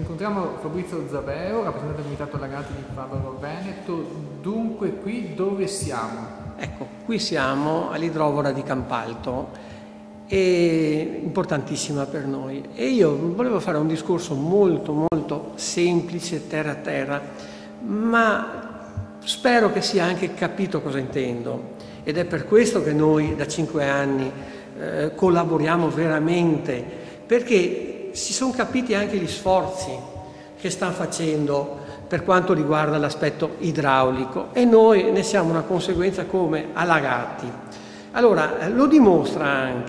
incontriamo Fabrizio Zabeo, rappresentante dell'Unità Allagati di Fabaro Veneto. Dunque qui dove siamo? Ecco, qui siamo all'idrovora di Campalto, è importantissima per noi e io volevo fare un discorso molto semplice, terra a terra, ma spero che sia anche capito cosa intendo, ed è per questo che noi da 5 anni collaboriamo veramente, perché si sono capiti anche gli sforzi che stanno facendo per quanto riguarda l'aspetto idraulico e noi ne siamo una conseguenza come allagati. Allora lo dimostrano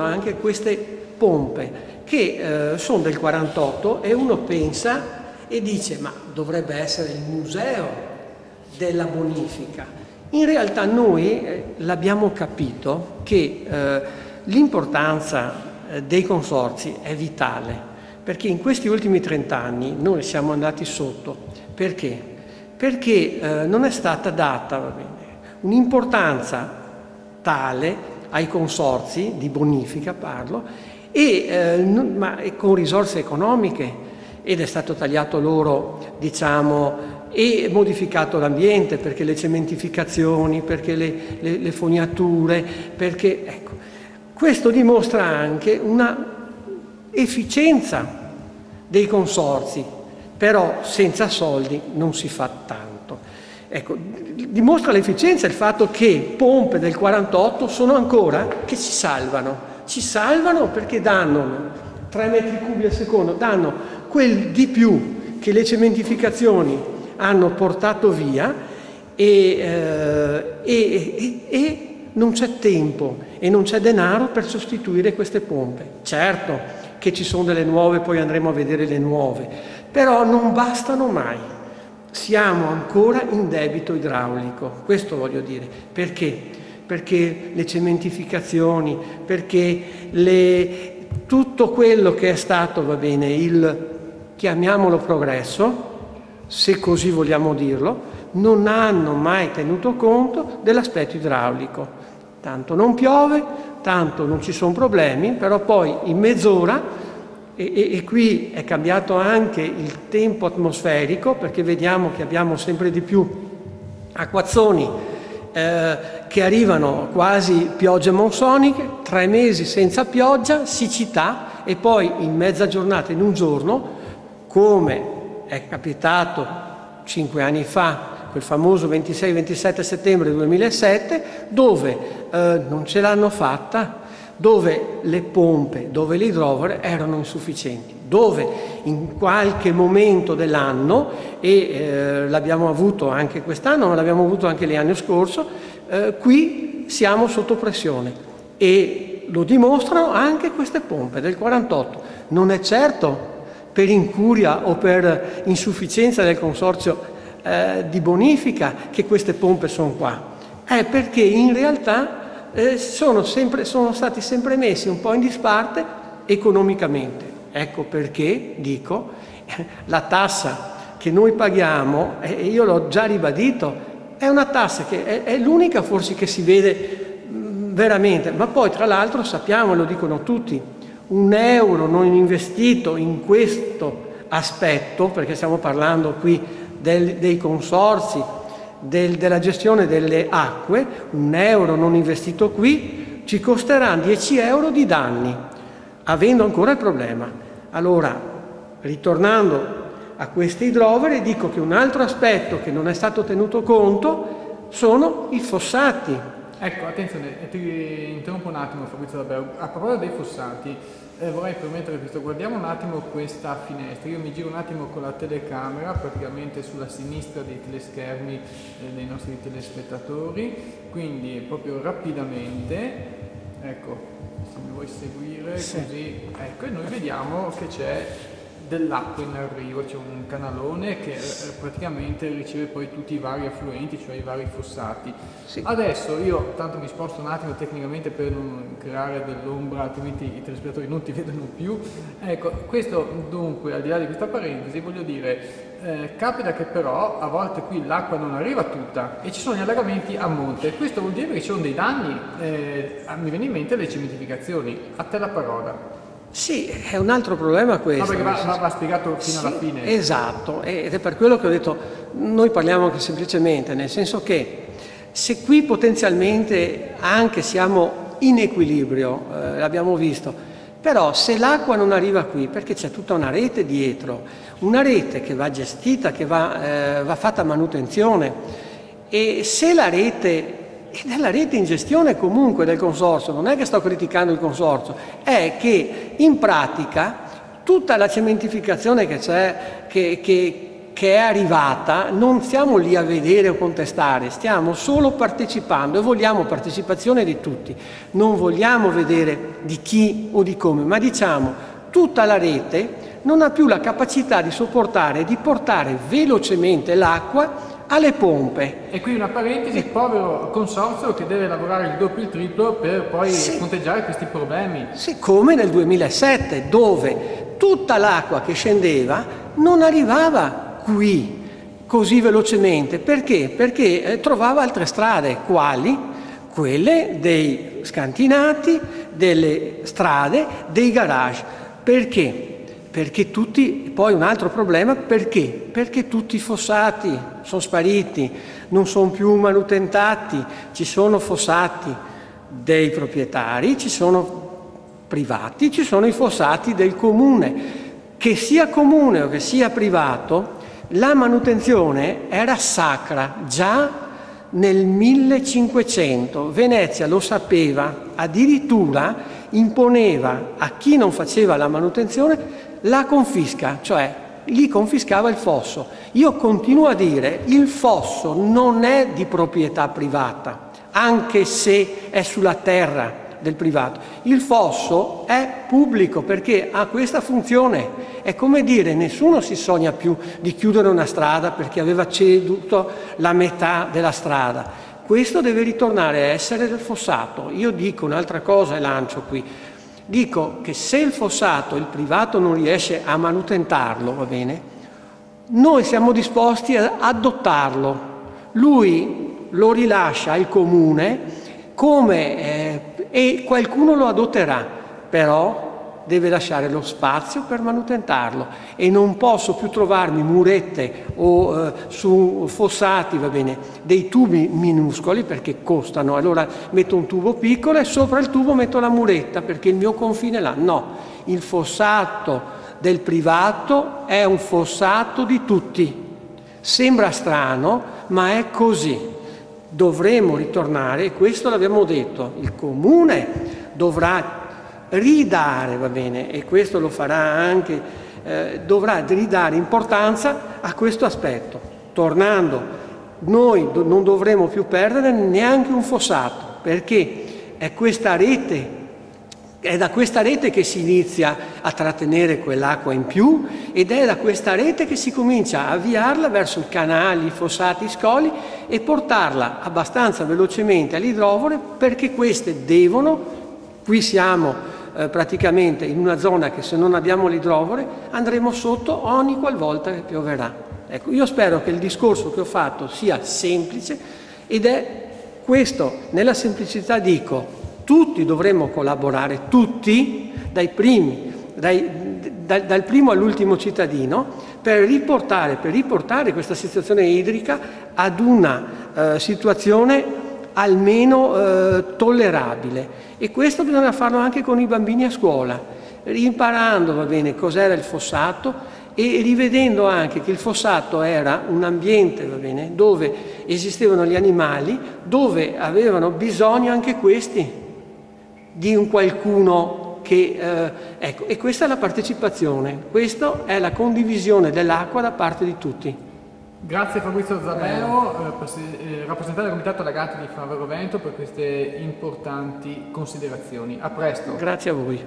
anche queste pompe che sono del 48 e uno pensa e dice ma dovrebbe essere il museo della bonifica. In realtà noi l'abbiamo capito che l'importanza dei consorzi è vitale, perché in questi ultimi 30 anni noi siamo andati sotto. Perché? Perché non è stata data un'importanza tale ai consorzi di bonifica, parlo, ma con risorse economiche, ed è stato tagliato loro, diciamo, e modificato l'ambiente, perché le cementificazioni, perché le fognature, perché ecco, questo dimostra anche una efficienza dei consorzi, però senza soldi non si fa tanto. Ecco, dimostra l'efficienza il fatto che pompe del 48 sono ancora che ci salvano perché danno 3 metri cubi al secondo, danno quel di più che le cementificazioni hanno portato via e non c'è tempo e non c'è denaro per sostituire queste pompe. Certo che ci sono delle nuove, poi andremo a vedere le nuove, però non bastano mai. Siamo ancora in debito idraulico, questo voglio dire. Perché? Perché le cementificazioni, perché tutto quello che è stato, va bene, chiamiamolo progresso, se così vogliamo dirlo, non hanno mai tenuto conto dell'aspetto idraulico. Tanto non piove, tanto non ci sono problemi, però poi in mezz'ora, e qui è cambiato anche il tempo atmosferico, perché vediamo che abbiamo sempre di più acquazzoni che arrivano quasi piogge monsoniche, 3 mesi senza pioggia, siccità, e poi in mezza giornata, in un giorno, come è capitato 5 anni fa, quel famoso 26-27 settembre 2007, dove non ce l'hanno fatta, dove le pompe, dove le idrovore erano insufficienti, dove in qualche momento dell'anno, e l'abbiamo avuto anche quest'anno, ma l'abbiamo avuto anche l'anno scorso, qui siamo sotto pressione e lo dimostrano anche queste pompe del 48. Non è certo per incuria o per insufficienza del consorzio di bonifica che queste pompe sono qua, è perché in realtà sono stati sempre messi un po' in disparte economicamente. Ecco perché dico, la tassa che noi paghiamo, io l'ho già ribadito, è una tassa che è l'unica forse che si vede veramente, ma poi tra l'altro sappiamo, e lo dicono tutti, un euro non investito in questo aspetto, perché stiamo parlando qui dei consorzi, della gestione delle acque, un euro non investito qui ci costerà 10 euro di danni, avendo ancora il problema. Allora, ritornando a queste idrovore, dico che un altro aspetto che non è stato tenuto conto sono i fossati. Ecco, attenzione, ti interrompo un attimo Fabrizio Zabeo. A proposito dei fossati, vorrei permettere questo, guardiamo un attimo questa finestra, io mi giro un attimo con la telecamera praticamente sulla sinistra dei teleschermi dei nostri telespettatori, quindi proprio rapidamente, ecco, se mi vuoi seguire, sì. Così, ecco, e noi vediamo che c'è dell'acqua in arrivo, c'è un canalone che praticamente riceve poi tutti i vari affluenti, cioè i vari fossati. Sì. Adesso io tanto mi sposto un attimo tecnicamente per non creare dell'ombra, altrimenti i telespettatori non ti vedono più. Ecco, questo dunque, al di là di questa parentesi, voglio dire, capita che però a volte qui l'acqua non arriva tutta e ci sono gli allagamenti a monte. Questo vuol dire che ci sono dei danni, mi viene in mente le cementificazioni. A te la parola. Sì, è un altro problema questo. No, perché va spiegato fino alla fine. Esatto, ed è per quello che ho detto, noi parliamo anche semplicemente, nel senso che se qui potenzialmente anche siamo in equilibrio, l'abbiamo visto, però se l'acqua non arriva qui, perché c'è tutta una rete dietro, una rete che va gestita, che va fatta manutenzione, e se la rete, ed è la rete in gestione comunque del consorzio, non è che sto criticando il consorzio, è che in pratica tutta la cementificazione che c'è, che è arrivata, non stiamo lì a vedere o contestare, stiamo solo partecipando e vogliamo partecipazione di tutti, non vogliamo vedere di chi o di come, ma diciamo tutta la rete non ha più la capacità di sopportare e di portare velocemente l'acqua alle pompe. E qui una parentesi, povero consorzio che deve lavorare il doppio e il triplo per poi fronteggiare questi problemi. Sì, come nel 2007, dove tutta l'acqua che scendeva non arrivava qui così velocemente. Perché? Perché trovava altre strade. Quali? Quelle dei scantinati, delle strade, dei garage. Perché? Perché tutti, poi un altro problema, perché? Perché tutti i fossati sono spariti, non sono più manutentati, ci sono fossati dei proprietari, ci sono privati, ci sono i fossati del comune. Che sia comune o che sia privato, la manutenzione era sacra già nel 1500. Venezia lo sapeva, addirittura imponeva a chi non faceva la manutenzione la confisca, cioè gli confiscava il fosso. Io continuo a dire, il fosso non è di proprietà privata, anche se è sulla terra del privato. Il fosso è pubblico perché ha questa funzione. È come dire, nessuno si sogna più di chiudere una strada perché aveva ceduto la metà della strada. Questo deve ritornare a essere del fossato. Io dico un'altra cosa e lancio qui. Dico che se il fossato, il privato non riesce a manutentarlo, va bene, noi siamo disposti ad adottarlo. Lui lo rilascia al comune e qualcuno lo adotterà, però deve lasciare lo spazio per manutentarlo e non posso più trovarmi murette o su fossati, va bene, dei tubi minuscoli perché costano, allora metto un tubo piccolo e sopra il tubo metto la muretta perché il mio confine è là. No, il fossato del privato è un fossato di tutti. Sembra strano, ma è così. Dovremo ritornare, e questo l'abbiamo detto, il comune dovrà ridare, va bene, e questo lo farà anche, dovrà ridare importanza a questo aspetto. Tornando, noi non dovremo più perdere neanche un fossato, perché è questa rete, è da questa rete che si inizia a trattenere quell'acqua in più ed è da questa rete che si comincia a avviarla verso i canali, i fossati, i scoli e portarla abbastanza velocemente all'idrovore perché queste devono, qui siamo praticamente in una zona che se non abbiamo l'idrovore andremo sotto ogni qualvolta che pioverà. Ecco, io spero che il discorso che ho fatto sia semplice ed è questo, nella semplicità dico, tutti dovremmo collaborare, tutti, dal primo all'ultimo cittadino, per riportare questa situazione idrica ad una situazione almeno tollerabile. E questo bisogna farlo anche con i bambini a scuola, imparando, va bene, cos'era il fossato e rivedendo anche che il fossato era un ambiente, va bene, dove esistevano gli animali, dove avevano bisogno anche questi di un qualcuno che... ecco, e questa è la partecipazione, questa è la condivisione dell'acqua da parte di tutti. Grazie Fabrizio Zabeo, rappresentante del Comitato Lagati di Favaro Veneto, per queste importanti considerazioni. A presto. Grazie a voi.